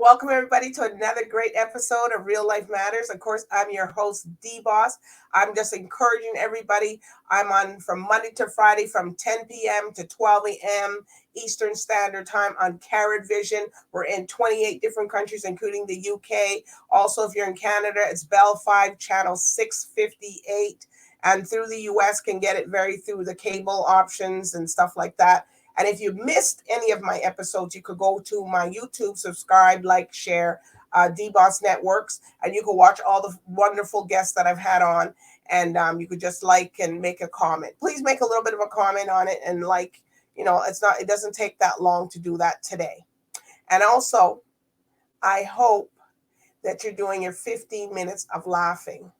Welcome everybody to another great episode of Real Life Matters. Of course, I'm your host, DBoss. I'm just encouraging everybody. I'm on from Monday to Friday from 10 p.m. to 12 a.m. Eastern Standard Time on CaribVision. We're in 28 different countries, including the UK. Also, if you're in Canada, it's BellFibe channel 658. And through the US, can get it through the cable options and stuff like that. And if you missed any of my episodes, you could go to my YouTube, subscribe, like, share, DBoss Networks, and you can watch all the wonderful guests that I've had on. And you could just like and make a comment. Please make a little bit of a comment on it and it doesn't take that long to do that today. And also, I hope that you're doing your 15 minutes of laughing,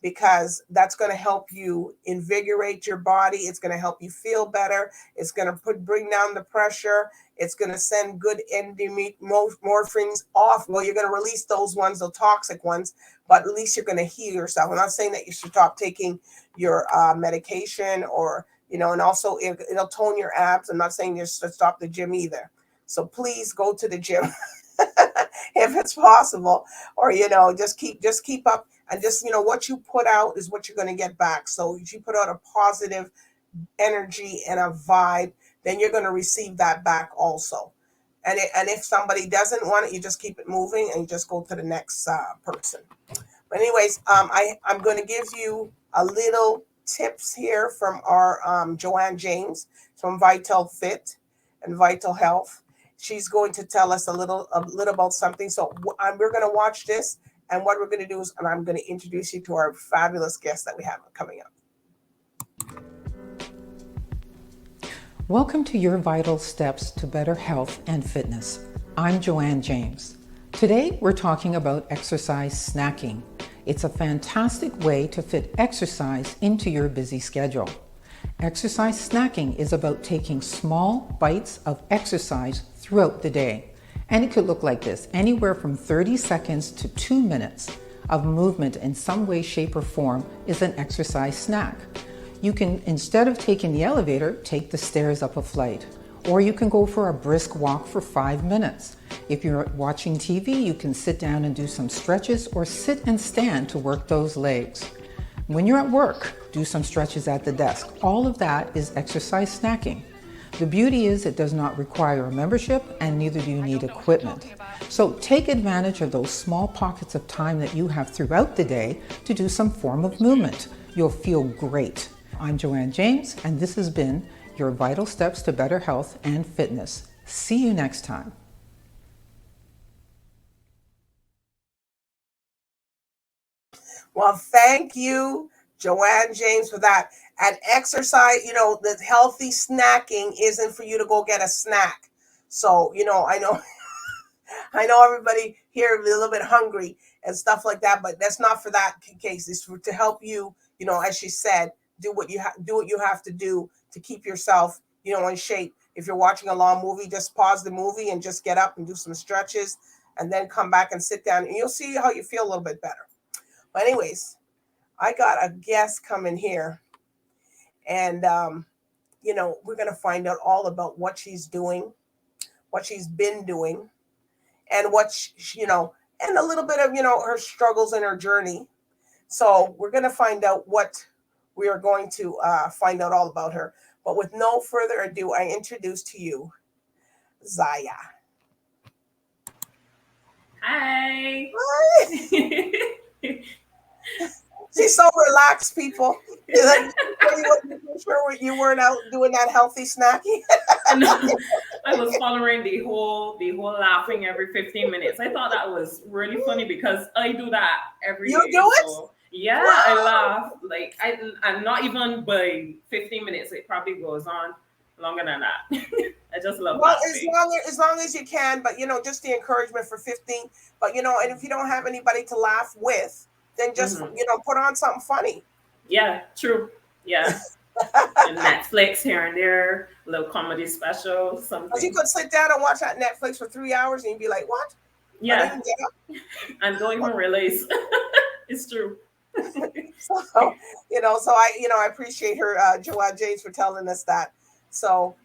because that's going to help you invigorate your body. It's going to help you feel better. It's going to bring down the pressure. It's going to send good endorphins off. Well, you're going to release those ones, the toxic ones, but at least you're going to heal yourself. I'm not saying that you should stop taking your medication and also it'll tone your abs. I'm not saying you should stop the gym either. So please go to the gym if it's possible, or, just keep up. And what you put out is what you're going to get back. So if you put out a positive energy and a vibe, then you're going to receive that back also. And if somebody doesn't want it, you just keep it moving and you just go to the next person. But anyways, I'm going to give you a little tips here from our Joanne James from Vital Fit and Vital Health. She's going to tell us a little about something. So we're going to watch this. And what we're going to do is, I'm going to introduce you to our fabulous guest that we have coming up. Welcome to your vital steps to better health and fitness. I'm Joanne James. Today, we're talking about exercise snacking. It's a fantastic way to fit exercise into your busy schedule. Exercise snacking is about taking small bites of exercise throughout the day. And it could look like this, anywhere from 30 seconds to 2 minutes of movement in some way, shape, or form is an exercise snack. You can, instead of taking the elevator, take the stairs up a flight. Or you can go for a brisk walk for 5 minutes. If you're watching TV, you can sit down and do some stretches, or sit and stand to work those legs. When you're at work, do some stretches at the desk. All of that is exercise snacking. The beauty is it does not require a membership, and neither do you need equipment. So take advantage of those small pockets of time that you have throughout the day to do some form of movement. You'll feel great. I'm Joanne James, and this has been your Vital Steps to Better Health and Fitness. See you next time. Well, thank you, Joanne James, for that. And exercise, the healthy snacking isn't for you to go get a snack. So, I know everybody here is a little bit hungry and stuff like that, but that's not for that case. It's to help you, as she said, do what you have to do to keep yourself, in shape. If you're watching a long movie, just pause the movie and just get up and do some stretches and then come back and sit down, and you'll see how you feel a little bit better. But anyways, I got a guest coming here. And, we're going to find out all about what she's doing, what she's been doing, and and a little bit of, her struggles and her journey. So we're going to find out what we are going to find out all about her. But with no further ado, I introduce to you XAIYAH. Hi. She's so relaxed, people. Sure you weren't out doing that healthy snacking. No, I was following the whole laughing every 15 minutes. I thought that was really funny because I do that every day. You do it? So, yeah, wow. I laugh. Like I'm not even by 15 minutes. It probably goes on longer than that. I just love laughing. As long as you can, but just the encouragement for 15. But and if you don't have anybody to laugh with, then just put on something funny. Yeah, true. Yeah. And Netflix here and there, a little comedy special, something. Because you could sit down and watch that Netflix for 3 hours and you'd be like, what? Yeah. And don't even realize. It's true. So I appreciate her, Joanne James, for telling us that. So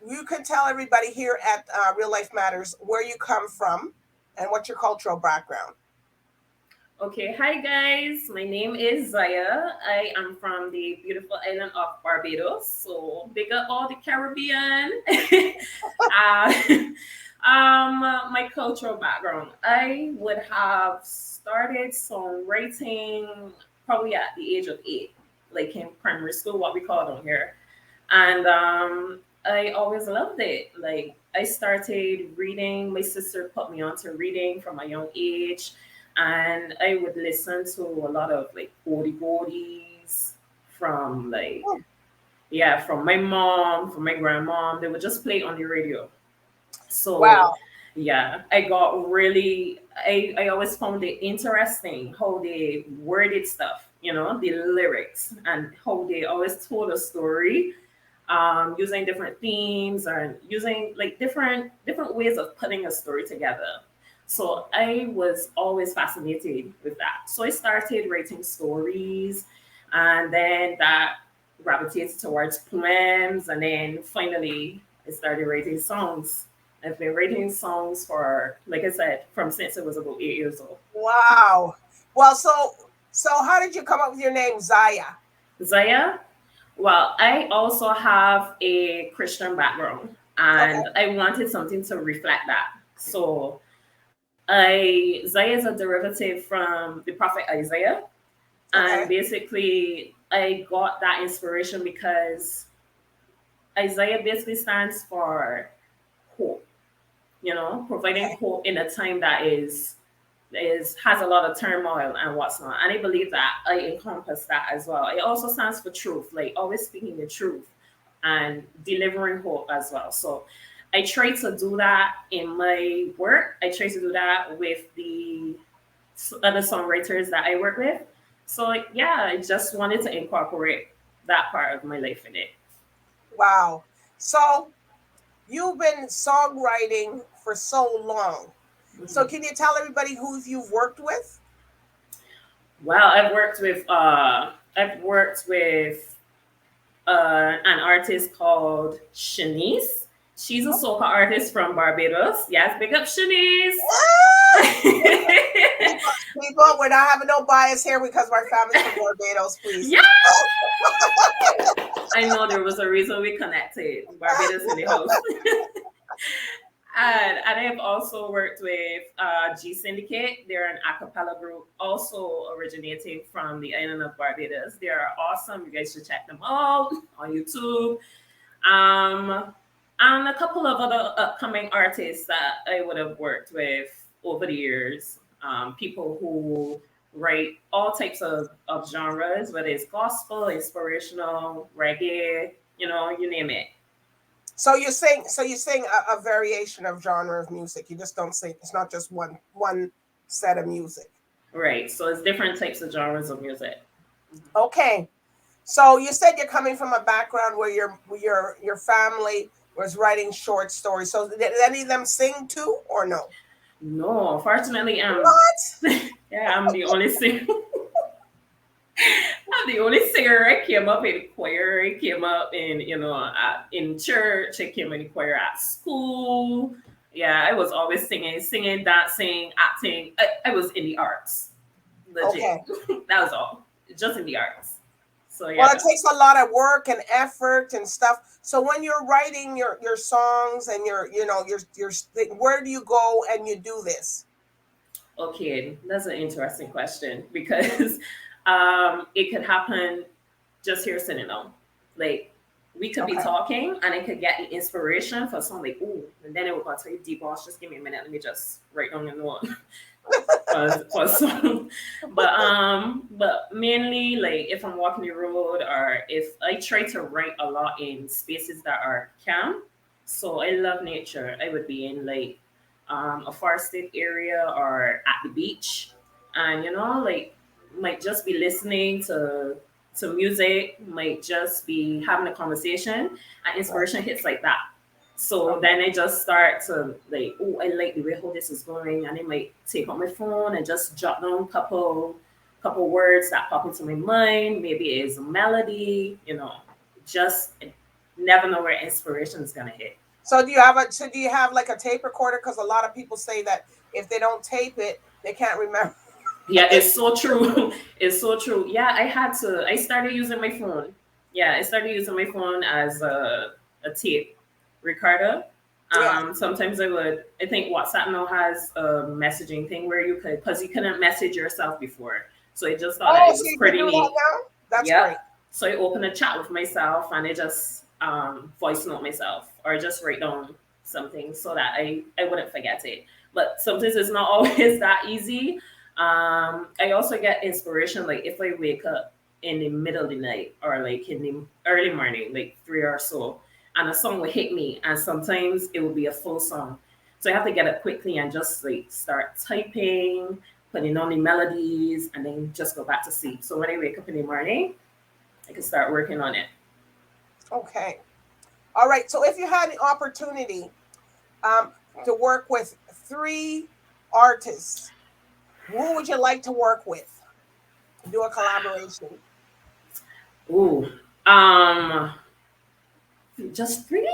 you can tell everybody here at Real Life Matters where you come from And what's your cultural background? Okay, hi guys. My name is XAIYAH. I am from the beautiful island of Barbados. So big up all the Caribbean. uh, my cultural background. I would have started songwriting probably at the age of 8, like in primary school, what we call down here. And I always loved it. Like I started reading. My sister put me onto reading from a young age, and I would listen to a lot of like oldie goldies from like Oh, yeah, from my mom, from my grandmom. They would just play on the radio. So wow. yeah, I got really I always found it interesting how they worded stuff, the lyrics and how they always told a story, using different themes and using like different ways of putting a story together. So I was always fascinated with that. So I started writing stories, and then that gravitated towards poems, and then finally I started writing songs. I've been writing songs for, like I said, from since I was about 8 years old. Wow. Well, so how did you come up with your name, Zaya? Zaya, well, I also have a Christian background, Okay. and I wanted something to reflect that. So Zaya is a derivative from the prophet Isaiah, and Okay. basically I got that inspiration because Isaiah basically stands for hope, providing Okay. hope in a time that is has a lot of turmoil and what's not. And I believe that I encompass that as well. It also stands for truth, like always speaking the truth and delivering hope as well. So I try to do that in my work. I try to do that with the other songwriters that I work with. So yeah, I just wanted to incorporate that part of my life in it. Wow. So you've been songwriting for so long. So Mhm. can you tell everybody who you've worked with? Well, I've worked with an artist called Shanice. She's a soca artist from Barbados. Yes, big up Shanice. Ah! People, we're not having no bias here because my family's from Barbados, please. Yeah, I know there was a reason we connected. Barbados in the house. And I have also worked with G Syndicate. They're an a cappella group, also originating from the island of Barbados. They are awesome. You guys should check them out on YouTube. Um, and a couple of other upcoming artists that I would have worked with over the years. People who write all types of genres, whether it's gospel, inspirational, reggae, you name it. So you sing a variation of genre of music. You just don't sing. It's not just one set of music. Right. So it's different types of genres of music. Okay. So you said you're coming from a background where your family was writing short stories. So did any of them sing too, or no? No, fortunately, What? yeah, I'm the only singer. I'm the only singer. I came up in choir. I came up in church. I came in choir at school. Yeah, I was always singing, dancing, acting. I was in the arts, legit. Okay. That was all, just in the arts. So Well, it yeah. takes a lot of work and effort and stuff. So when you're writing your songs and your where do you go and you do this? Okay, that's an interesting question because it could happen just here sitting down. Like we could be Okay. talking and I could get the inspiration for something like, ooh, and then it would go tell you, deep boss, just give me a minute, let me just write down a note for some. But mainly like if I'm walking the road or if I try to write a lot in spaces that are calm. So I love nature. I would be in like a forested area or at the beach, and like might just be listening to music, might just be having a conversation, and Right. inspiration hits like that. So Okay. then I just start to like, oh, I like the way how this is going, and I might take out my phone and just jot down couple words that pop into my mind. Maybe it's a melody, just never know where inspiration is gonna hit. So do you have like a tape recorder? Because a lot of people say that if they don't tape it, they can't remember. Yeah, it's so true. It's so true. Yeah, I started using my phone. Yeah, I started using my phone as a tape recorder. Yeah. Sometimes I think WhatsApp now has a messaging thing where because you couldn't message yourself before. So I just thought that Oh, it so was you can pretty do that neat. now? That's Yep. great. So I open a chat with myself and I just voice note myself or just write down something so that I wouldn't forget it. But sometimes it's not always that easy. I also get inspiration like if I wake up in the middle of the night or like in the early morning, like 3 or so, and a song will hit me, and sometimes it will be a full song. So I have to get up quickly and just like start typing, putting on the melodies, and then just go back to sleep. So when I wake up in the morning, I can start working on it. Okay. All right. So if you had the opportunity um, to work with three artists, who would you like to work with? Do a collaboration. Ooh, um, just three.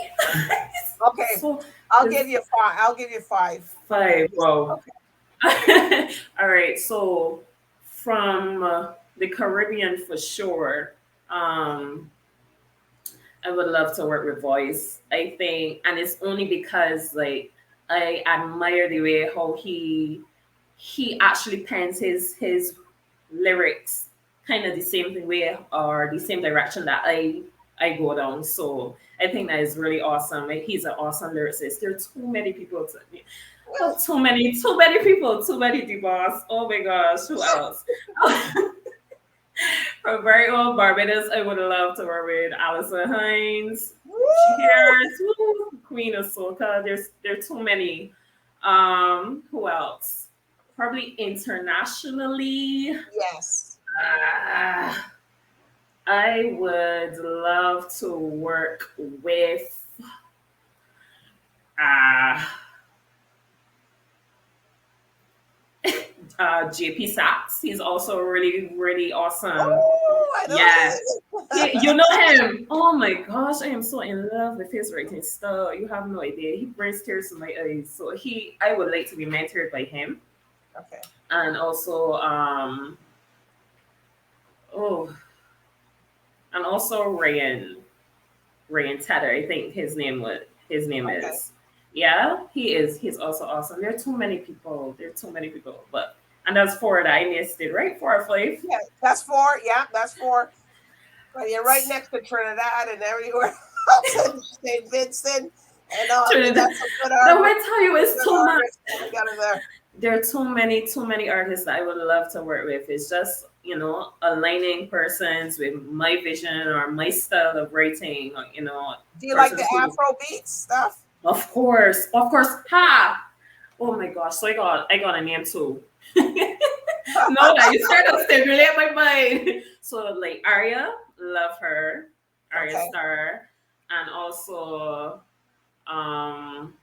Okay. So I'll there's give you five. I'll give you five. five. Wow. Okay. All right. So from the Caribbean for sure. Um, I would love to work with voice. I think, and it's only because like I admire the way how he actually pens his lyrics kind of the same way or the same direction that I go down. So I think that is really awesome. Like, he's an awesome lyricist. There are too many people to oh, too many people, too many DBoss. Oh my gosh, who else? From very old Barbados, I would love to work with Alison Hines. Woo! Cheers, woo, Queen of Soca. There are too many. Who else? Probably internationally. Yes. Ah, I would love to work with uh, JP Sachs. He's also really, really awesome. Oh, I know Yeah. this. You know him. Oh my gosh, I am so in love with his writing style. You have no idea. He brings tears to my eyes. So I would like to be mentored by him. Okay. And also, oh, and also Ryan Tedder. I think his name Okay. is. Yeah, he is. He's also awesome. There are too many people. There are too many people. But and that's four that I listed, right? 4 or 5. Yeah, that's four. Yeah, that's four. But you're right next to Trinidad and everywhere else in St. Vincent and all. We Trinidad. got some good Let me tell you, it's good too much. artists coming out of there. There are too many artists that I would love to work with. It's just, aligning persons with my vision or my style of writing, or, Do you like the persons who, Afro beat stuff? of course, ha! Oh my gosh, so I got a name too. No, that you trying to stimulate my mind. So like Arya, love her, Arya Okay. Star, and also, um,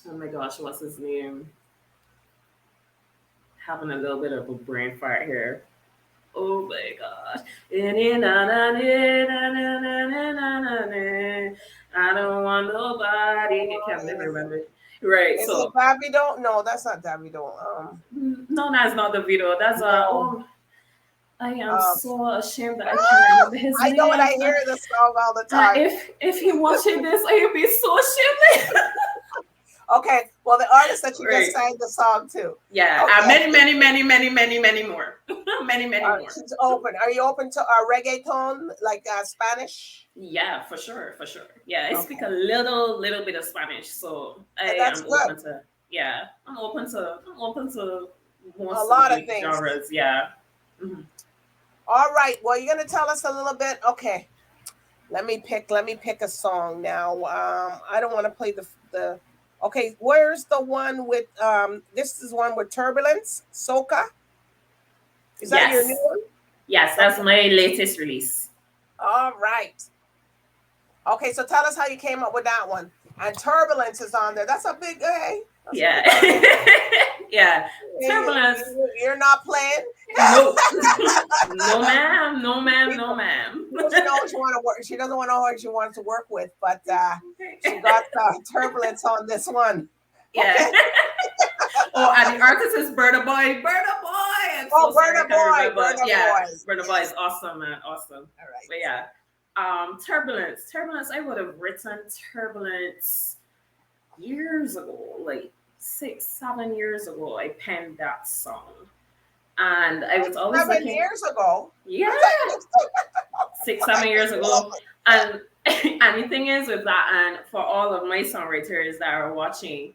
oh my gosh, what's his name? Having a little bit of a brain fart here. Oh my gosh. I don't want nobody. I can't never remember. Right, Is it so Davido? No, that's not Davido. no, that's not the video. That's No. oh, I am Um, so ashamed that I can't remember his I know it. I name. hear the song all the time. If he watching this, I would be so ashamed. Okay. Well, the artist that you just Right. sang the song to. Yeah, Okay. many more. Many more. She's open. Are you open to reggaeton, like Spanish? Yeah, for sure, for sure. Yeah, I speak Okay. a little bit of Spanish, so I And that's am good. open to. Yeah, I'm open to A most of lot of the things. genres. Yeah. Mhm. All right. Well, you're gonna tell us a little bit. Okay. Let me pick a song now. I don't want to play the. Okay, where's the one with this is one with Turbulance, Soca? Is that your new Yes, one? yes, that's Okay. my latest release. All right. Okay, so tell us how you came up with that one. And Turbulence is on there. That's a big hey. That's a Yeah, big artist. yeah. You, Turbulence. you're not playing. No, no, ma'am. No, ma'am. No, People, ma'am. she doesn't know what you want to work. She doesn't want to know what she wants to work with, but she got Turbulence on this one. Yeah. Okay. Oh, and the artist is Burna Boy. Burna Boy. I'm Oh, so sorry, I Burna can't Boy, remember. Burna Yeah, Boy. Burna Boy is awesome, man. Awesome. All right. But yeah. Turbulance. Turbulence, I would have written Turbulence years ago, like 6, 7 years ago. I penned that song. And I was always 7 years ago. yeah, 6, 7 years ago. And and the thing is with that, and for all of my songwriters that are watching,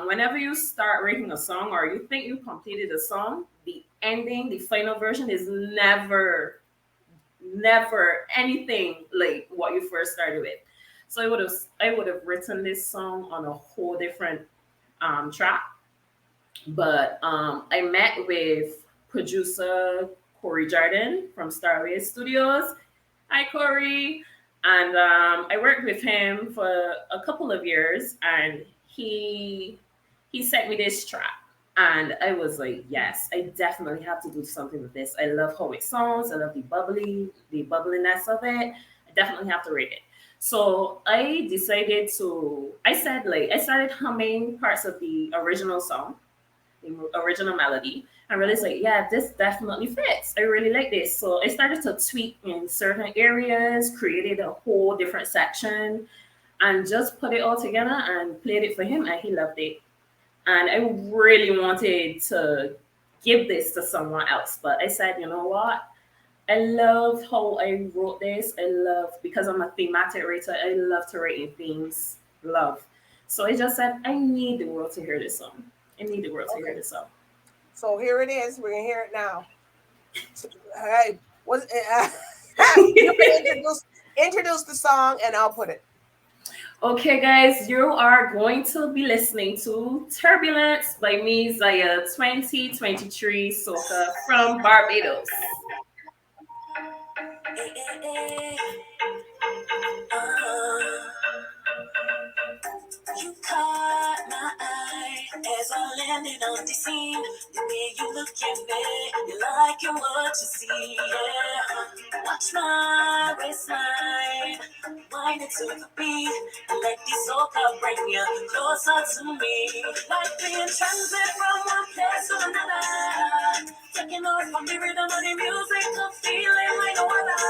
whenever you start writing a song or you think you completed a song, the ending, the final version is never anything like what you first started with. So I would have written this song on a whole different track. But I met with producer Corey Jordan from Starway Studios. Hi, Corey. And I worked with him for a couple of years, and he sent me this track, and I was like, yes, I definitely have to do something with this. I love how it sounds. I love the bubbliness of it. I definitely have to rate it. So I started humming parts of the original song, the original melody, and realized like, yeah, this definitely fits. I really like this. So I started to tweak in certain areas, created a whole different section, and just put it all together and played it for him, and he loved it. And I really wanted to give this to someone else, but I said, you know what? I love how I wrote this. I love, because I'm a thematic writer, I love to write in themes, love. So I just said, I need the world to hear this song. I need the world to hear Okay. this song. So here it is. We're gonna hear it now. So, hey, what? You can introduce the song, and I'll put it. Okay, guys, you are going to be listening to Turbulence by me, Zaya, 2023 Soca from Barbados. You caught my eye as I landed on the scene. The way you look at me, you like it what you see. Yeah. Watch my waistline, wind it to the beat, and let the soca bring you closer to me. Like being transit from one place to another, taking off from the rhythm of the music, to feeling like no other.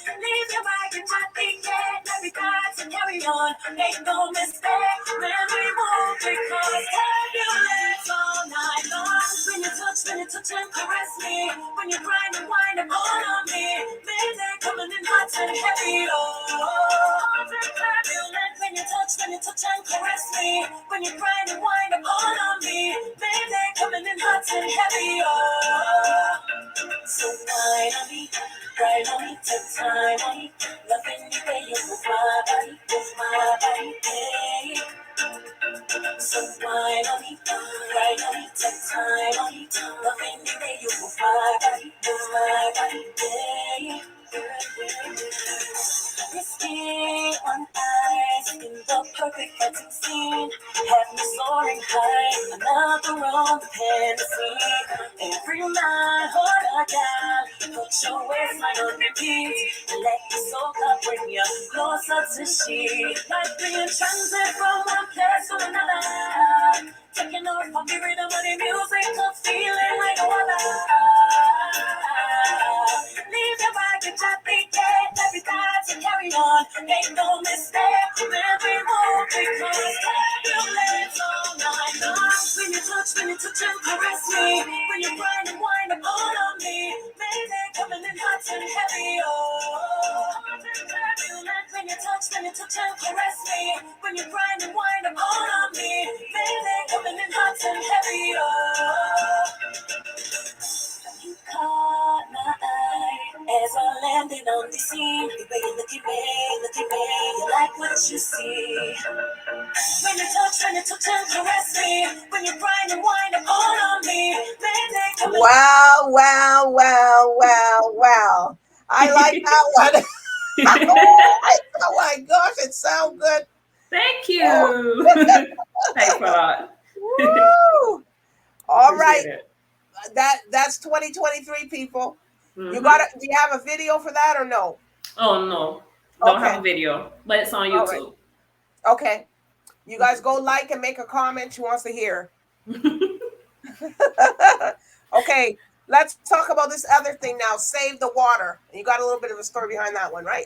Leave your bag and not forget every time to carry on. Make no mistake when we move, because turbulence all night long. When you touch and caress me, when you grind and wind and all on me, midday coming in hot and heavy. Oh, turbulent when you touch and caress me, when you grind and wind and all on me, midday coming in hot and heavy. Oh, so finally, right on me, take time on me, loving the way you move my body, hey. So finally, right on me, take time on me, loving the way you move my body, hey. Risky on ice in the perfect hunting scene. Have me soaring high, another round of Hennessy. Every night, hold I got, put your waistline on repeat, and let the soca bring you closer to she. Like being transit from one place to another, taking off from the rhythm of the music, to feeling like no other. Leave your bag and just be dead. Every time to carry on. Make no mistake when we move, because turbulence all night long. When you touch and caress me, when you grind and wind up all on me, baby, coming in hot and heavy. Oh, turbulence when you touch and caress me, when you grind and wind up all on me, baby, coming in hot and heavy. Oh. You caught my eye as I landed on the scene. The way you look at me, you like what you see. When you touch and caress me, when you grind and wind up all on me, baby, come on. Wow, wow, wow, wow, wow. I like that one. Oh my gosh, it sounds good. Thank you. Oh. Thanks a lot. Woo. All right. Appreciate it. That's 2023 people. Mhm. Do you have a video for that or no? Oh no, don't have Okay. a video, but it's on All right. YouTube. Okay. You guys go like and make a comment. She wants to hear. Okay, let's talk about this other thing now. Save the water. You got a little bit of a story behind that one, right?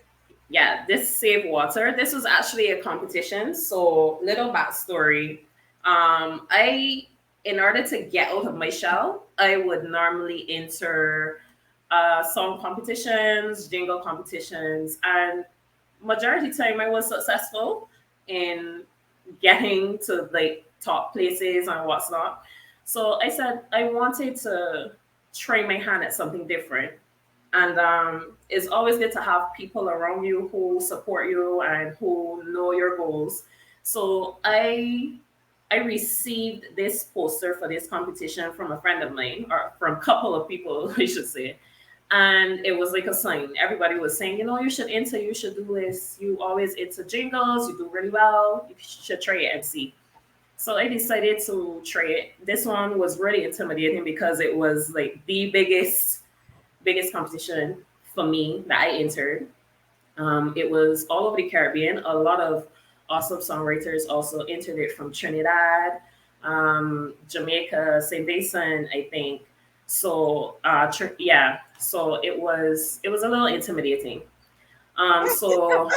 Yeah, this Save Water. This was actually a competition. So, little backstory. I, in order to get out of my shell, I would normally enter song competitions, jingle competitions, and majority of the time I was successful in getting to like top places and what's not. So I said I wanted to try my hand at something different. And it's always good to have people around you who support you and who know your goals. So I received this poster for this competition from a friend of mine, or from a couple of people, I should say. And it was like a sign. Everybody was saying, you know, you should enter, you should do this. You always enter jingles, you do really well. You should try it and see. So I decided to try it. This one was really intimidating because it was like the biggest competition for me that I entered. It was all over the Caribbean. A lot of awesome songwriters also entered it from Trinidad, Jamaica, St. Vincent, I think. So yeah, so it was a little intimidating. So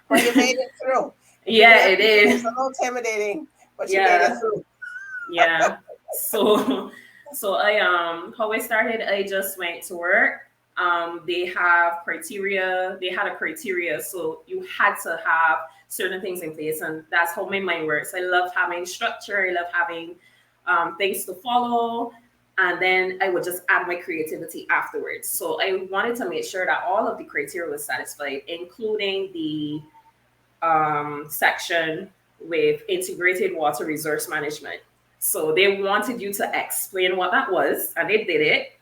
Well, you made it through. yeah, it It's is. a little intimidating, but you made it Yeah, through. yeah. So so how I started, I just went to work. They have criteria, they had a criteria, so you had to have certain things in place, and that's how my mind works. I love having structure, I love having things to follow, and then I would just add my creativity afterwards. So I wanted to make sure that all of the criteria was satisfied, including the section with integrated water resource management. So they wanted you to explain what that was, and they did it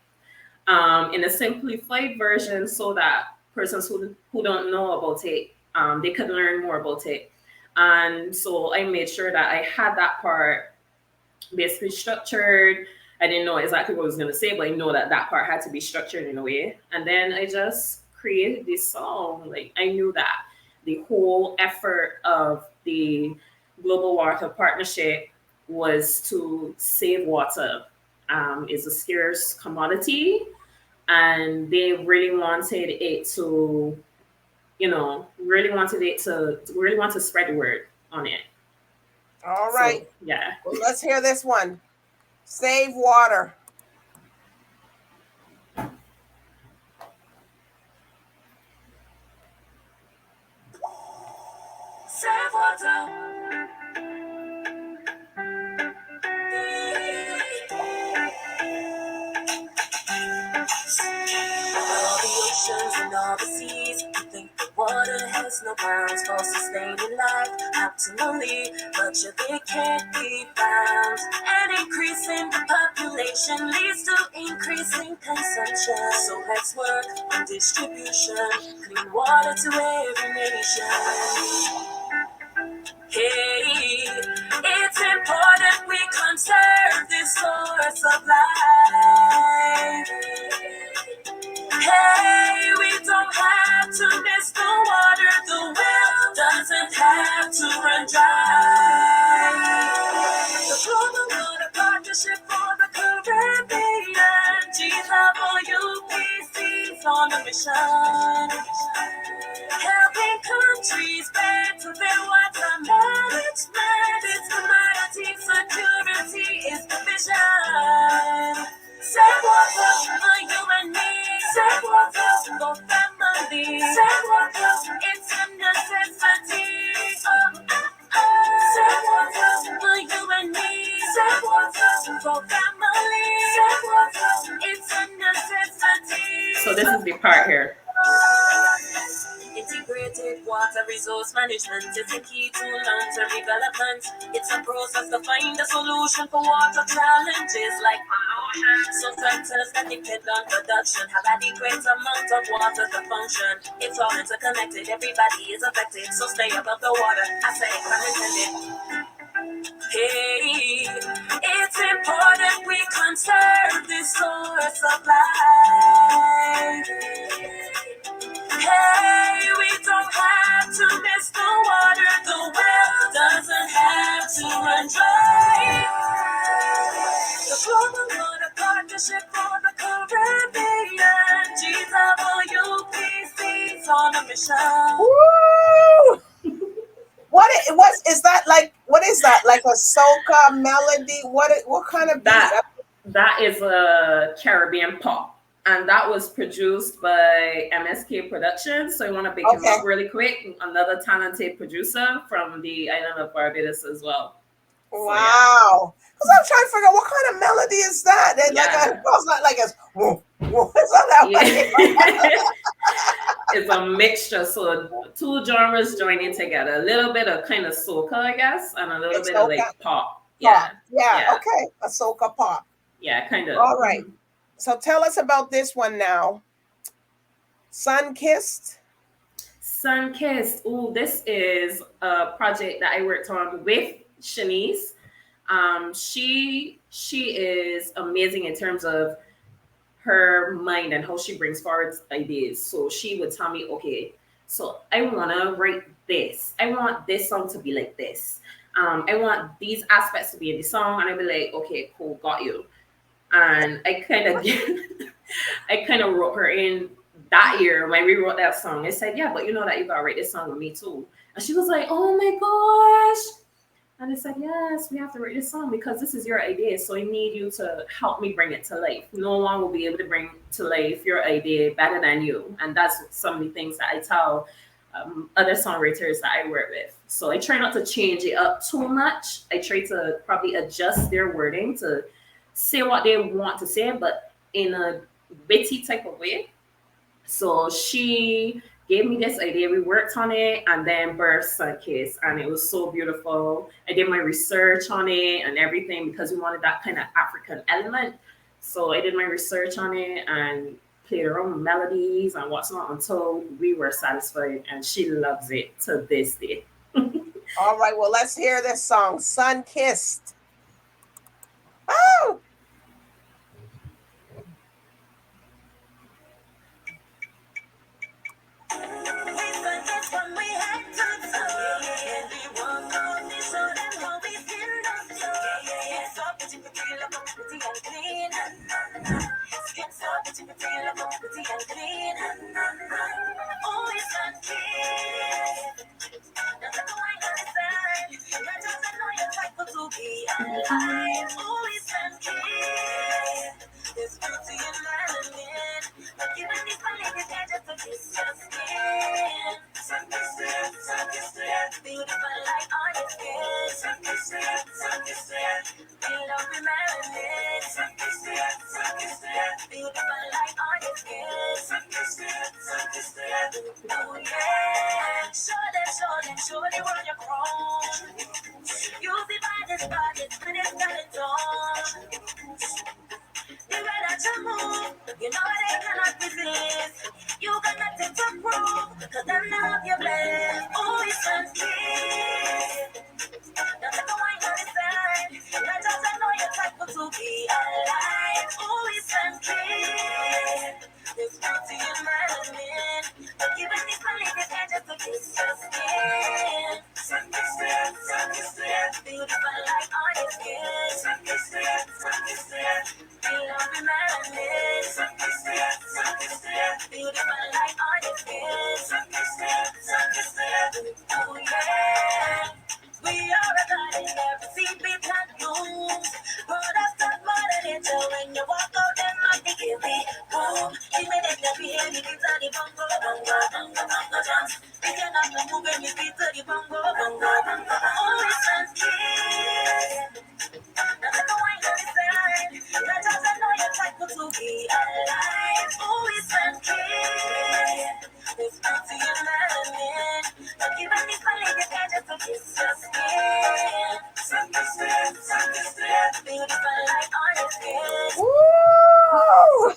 in a simplified version so that persons who don't know about it, they could learn more about it. And so I made sure that I had that part basically structured. I didn't know exactly what I was going to say, but I know that that part had to be structured in a way. And then I just created this song. Like I knew that the whole effort of the Global Water Partnership was to save water. It's a scarce commodity, and they really wanted it to, really want to spread the word on it. All right. So yeah. Well, let's hear this one. Save water. Save water. All the oceans and all the seas, you think the water has no bounds for sustaining life, optimally, much of it can't be found. And increasing the population leads to increasing consumption. So let's work on distribution, clean water to every nation. Hey, it's important we conserve this source of life. Hey, we don't have to miss the water. The well doesn't have to run dry. The Global Water Partnership for the Caribbean. GWPC's on a mission. Helping countries better their water management. It's commodity security is the vision. Save water for you and me. Save water for family. Save water, it's a necessity. Save water for you and me. Save water for family. Save water, it's a necessity. So this is the part here. Integrated water resource management is the key to long-term development. It's a process to find a solution for water challenges like some factors that depend on production have adequate amount of water to function. It's all interconnected, everybody is affected, so stay above the water. I say, pun intended. Hey, it's important we conserve this source of life. Hey, we don't have to miss the water. The well doesn't Caribbean, GWPC's on a mission. Woo! What is that like? What is that like a soca melody? What kind of beat? That is a Caribbean pop, and that was produced by MSK Productions. So I want to pick him up really quick. Another talented producer from the island of Barbados as well. Wow. Because I'm trying to figure out what kind of melody is that? And it's not like it's whoa, whoa. It's not that way. It's a mixture. So two genres joining together. A little bit of kind of soca, I guess, and a little bit of like pop. Yeah. Okay. A soca pop. Yeah, kind of. All right. So tell us about this one now. Sunkissed. Sunkissed. Oh, this is a project that I worked on with Shanice. She is amazing in terms of her mind and how she brings forward ideas. So she would tell me, okay, so I want to write this. I want this song to be like this. I want these aspects to be in the song. And I'd be like, okay, cool, got you. And I kind of wrote her in that year when we wrote that song. I said, yeah, but you know that you gotta write this song with me too. And she was like, oh my gosh. And I said, yes, we have to write this song because this is your idea. So I need you to help me bring it to life. No one will be able to bring to life your idea better than you. And that's some of the things that I tell other songwriters that I work with. So I try not to change it up too much. I try to probably adjust their wording to say what they want to say, but in a witty type of way. So she gave me this idea. We worked on it and then birthed Sunkissed, and it was so beautiful. I did my research on it and everything because we wanted that kind of African element. So I did my research on it and played her own melodies and what's not until we were satisfied, and she loves it to this day. All right, well, let's hear this song, Sunkissed. Oh! Woo!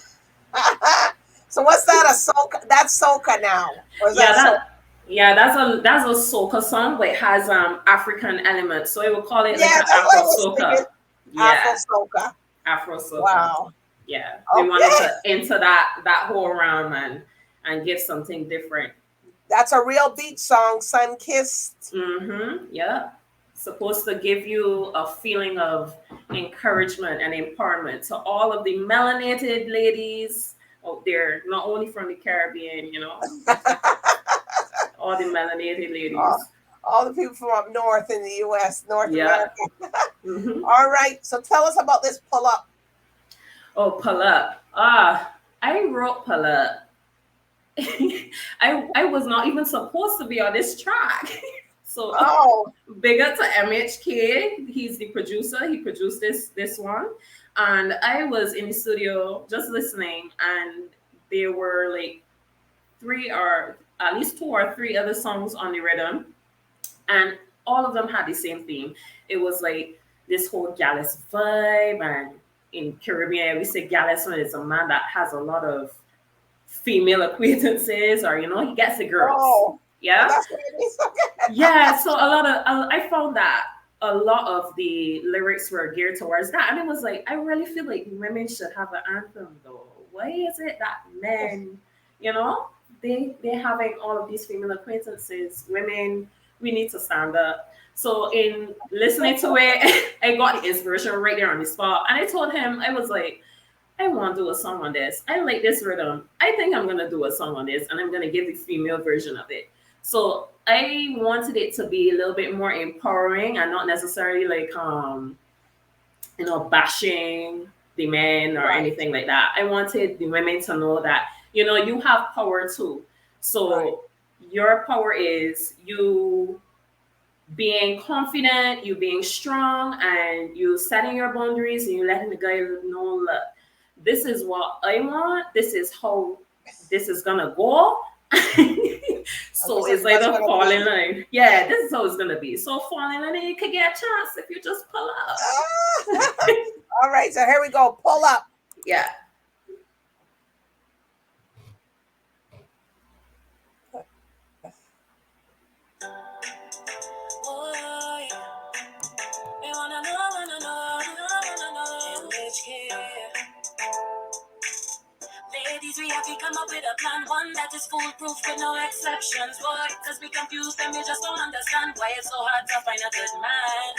So what's that? A soca? That's soca now. Or is that's a soca song, but it has African elements. So I would call it like an Afro soca. Afro soca. Afro soca. Wow. Yeah. We wanted to enter that whole realm and give something different. That's a real beat song, Sunkissed. Yeah. supposed to give you a feeling of encouragement and empowerment to all of the melanated ladies out there, not only from the Caribbean, all the melanated all, ladies. all the people from up north in the U.S., North Yeah. America. Hmm. All right. So tell us about this pull up. Oh, pull up. I wrote pull up. I was not even supposed to be on this track. So Oh, big up to MHK. He's the producer. He produced this one. And I was in the studio just listening, and there were like three or at least two or three other songs on the rhythm, and all of them had the same theme. It was like this whole gallus vibe, and in Caribbean we say gallus when it's a man that has a lot of female acquaintances, or he gets the girls. oh, oh, Yeah. that's what it means. Okay. Yeah, so I found that a lot of the lyrics were geared towards that, and it was like I really feel like women should have an anthem though. Why is it that men, you know, they having all of these female acquaintances? Women, we need to stand up. So in listening to it, I got the inspiration right there on the spot, and I told him I was like, I want to do a song on this. I like this rhythm. I think I'm gonna do a song on this, and I'm gonna give the female version of it. So I wanted it to be a little bit more empowering and not necessarily like bashing the men or Right, anything like that. I wanted the women to know that you have power too. right. So your power is you being confident, you being strong, and you setting your boundaries, and you letting the guy know, look, this is what I want. This is how this is gonna go. And So this is it's what's either going to fall in be. line. Yeah, this is how it's gonna be. So fall in line, and you can get a chance if you just pull up. Ah. All right. So here we go. Pull up. Yeah. Boy, we wanna know, MHK. Ladies, we have to come up with a plan, one that is foolproof with no exceptions, boy. Cause we confused and we just don't understand why it's so hard to find a good man.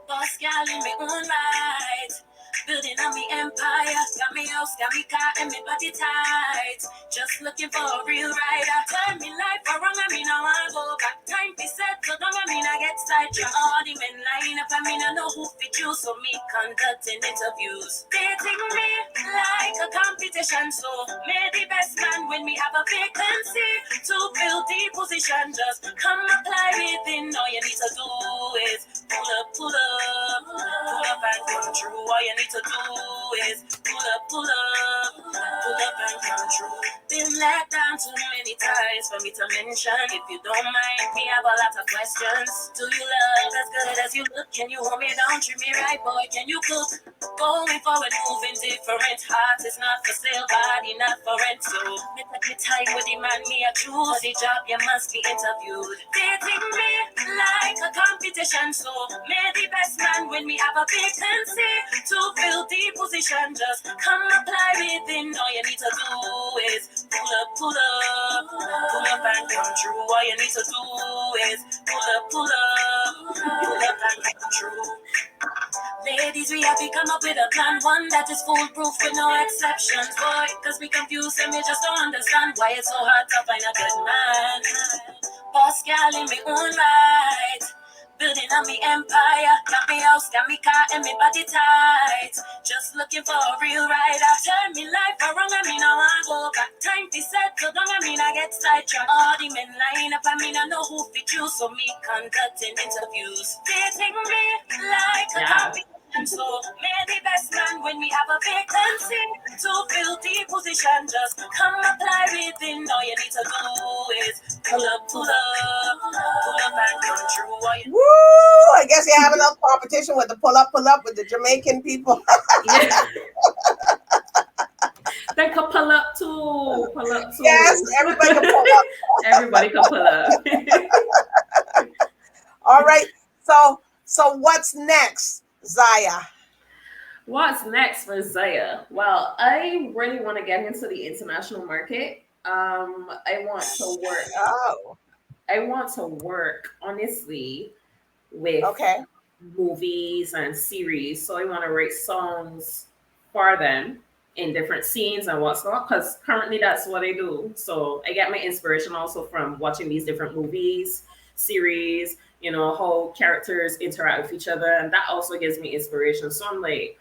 Boss gal in me own right, building on me empire. Got me house, got me car, and me body tight. Just looking for a real rider. Turn me life around, I mean I wanna go back. Time be set, so don't I mean I get sidetracked. All the men line up, I mean I know who fit you, so me conducting interviews. They take me like a competition, so may the best man when me have a vacancy to fill the position. Just come apply within. All you need to do is pull up, pull up, pull up and come true. All you need to do is pull up, pull up, pull up and come true. Been let down too many times for me to mention. If you don't mind, me have a lot of questions. Do you love as good as you look? Can you hold me down, treat me right, boy? Can you cook? Going forward, moving different. Heart is not for sale, body not for rent. So me take me time with the man me a choose. For the job, you must be interviewed. They think me like a competition, so may the best man when me have a vacancy to fill the position. Just come apply within. All you need to do is pull up, pull up, pull up and come true. All you need to do is pull up, pull up, pull up and come true. Ladies, we have to come up with a plan, one that is foolproof with no exceptions, boy. Cause we confused and we just don't understand why it's so hard to find a good man. Boss gal in me own right, building on me empire. Got me house, got me car, and me body tight. Just looking for a real rider. Turn me life around, I mean I wanna go back. Time to set, so don't I mean I get sidetracked. All the men line up, I mean I know who fit you, so me conducting interviews. They take me like a Yeah. copy. And so, may the best man when we have a vacancy to fill the position. Just come apply within. All you need to do is pull up, pull up, pull up and come true. All you Woo! I guess you have enough competition with the pull up with the Jamaican people. Yeah. They could pull up too. Pull up too. Yes, everybody can pull up. Everybody can pull up. All right. So what's next, Zaya? What's next for Zaya? Well, I really want to get into the international market. I want to work. Oh, I want to work honestly with Okay. movies and series. So I want to write songs for them in different scenes and what's not, because currently that's what I do. So I get my inspiration also from watching these different movies, series, how characters interact with each other. And that also gives me inspiration. So I'm like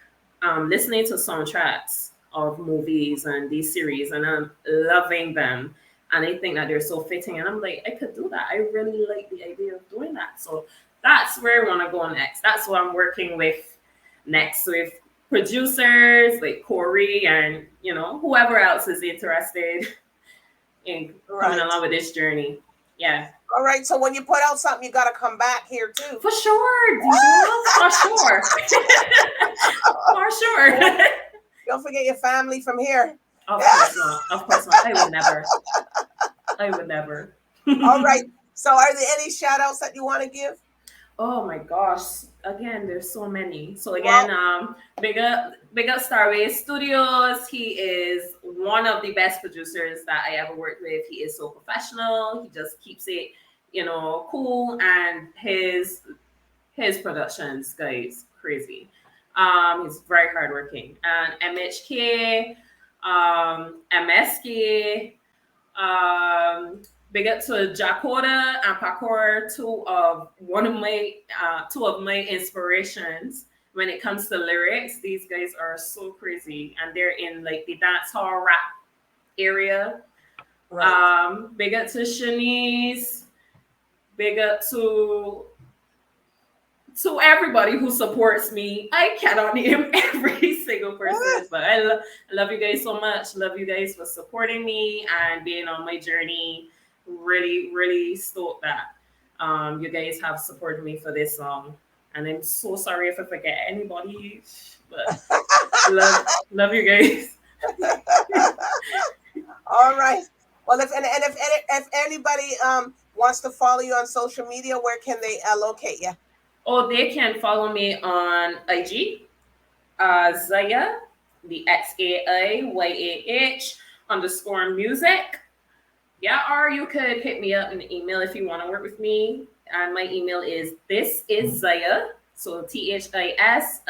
listening to soundtracks of movies and these series, and I'm loving them. And I think that they're so fitting. And I'm like, I could do that. I really like the idea of doing that. So that's where I want to go next. That's what I'm working with next, with producers like Corey and whoever else is interested in coming Right. along with this journey. Yeah. All right. So when you put out something, you got to come back here too. For sure, D-Boss. For sure. For sure. Don't forget your family from here. Of course not. Of course not. I would never. I would never. All right. So are there any shout outs that you want to give? Oh my gosh. Again, there's so many. So again, big up Starway Studios. He is one of the best producers that I ever worked with. He is so professional. He just keeps it, cool, and his productions, guys, crazy. He's very hardworking. And MHK, MSK, big up to Jakoda and Pakor, two of my inspirations when it comes to lyrics. These guys are so crazy, and they're in like the dancehall rap area. Right. Big up to Shanice. Big up to everybody who supports me. I cannot name every single person, but I love you guys so much. Love you guys for supporting me and being on my journey. Really, really stoked that you guys have supported me for this song. And I'm so sorry if I forget anybody, but love you guys. All right. Well, if anybody wants to follow you on social media, where can they locate you? Oh, they can follow me on IG, XAIYAH, the XAIYAH_music. Yeah, or you could hit me up in the email if you want to work with me. And my email is ThisIsXAIYAH, so THISIS,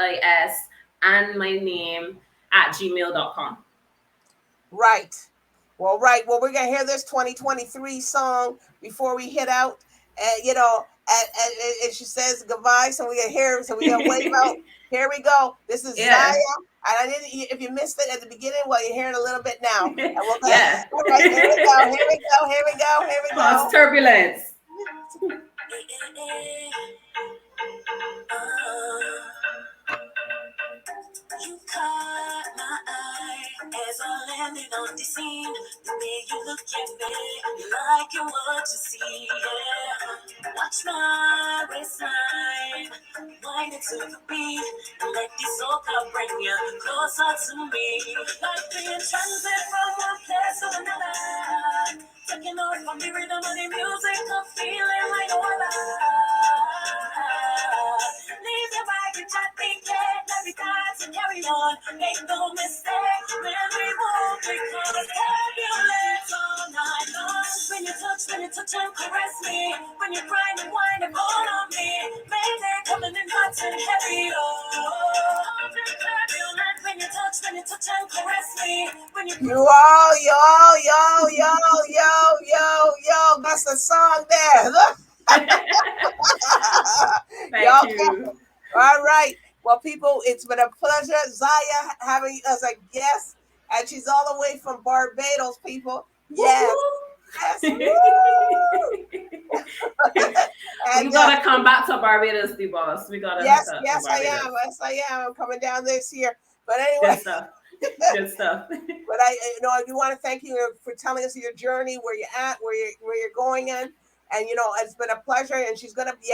and my name @gmail.com. Right. Well, we're gonna hear this 2023 song before we hit out, and and she says goodbye, so we gonna hear, so we gonna wave out. Here we go. This is Yeah. Zaya, and I didn't. If you missed it at the beginning, well, you're hearing a little bit now. And we'll go. Yeah. All right, here we go. Here we go. Here we go. Here we Oh, go. it's Turbulance. You caught my eye as I landed on the scene. The way you look at me, you like it what you see. Yeah. Watch my waistline, wind it to the beat, and let the soca bring you closer to me. Like being transit from one place to another, taking over from the rhythm of the music, I'm feeling like no other. Leave your bag and chat, every time to carry on. Make no mistake when we move, because turbulence all night long. When you touch and caress me, when you grind and wind and pull on me, maybe coming in hot and heavy. Oh, turbulence when you touch and caress me, when you. You all, yo. That's the song there. Thank you. All right. Well, people, it's been a pleasure, Zaya, having you as a guest, and she's all the way from Barbados, people. Yes. Yes. We gotta come back to Barbados, D-Boss. We gotta. Yes, I am. Yes, I am. I'm coming down this year. But anyway. Good stuff. Good stuff. But I do want to thank you for telling us your journey, where you're at, where you're going in. And it's been a pleasure. And she's gonna be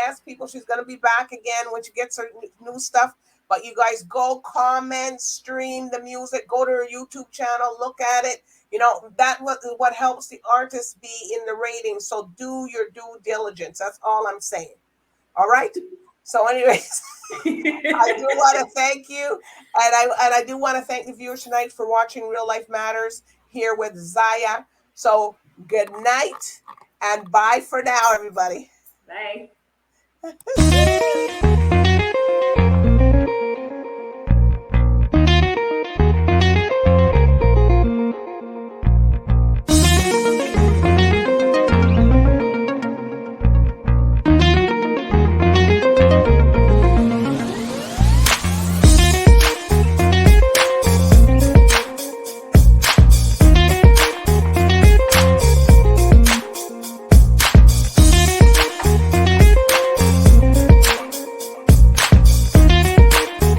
back again when she gets her new stuff. But you guys go comment, stream the music, go to her YouTube channel, look at it. That what helps the artist be in the ratings. So do your due diligence. That's all I'm saying. All right. So, anyways, I do want to thank you, and I do want to thank the viewers tonight for watching Real Life Matters here with Zaya. So, good night and bye for now, everybody. Bye.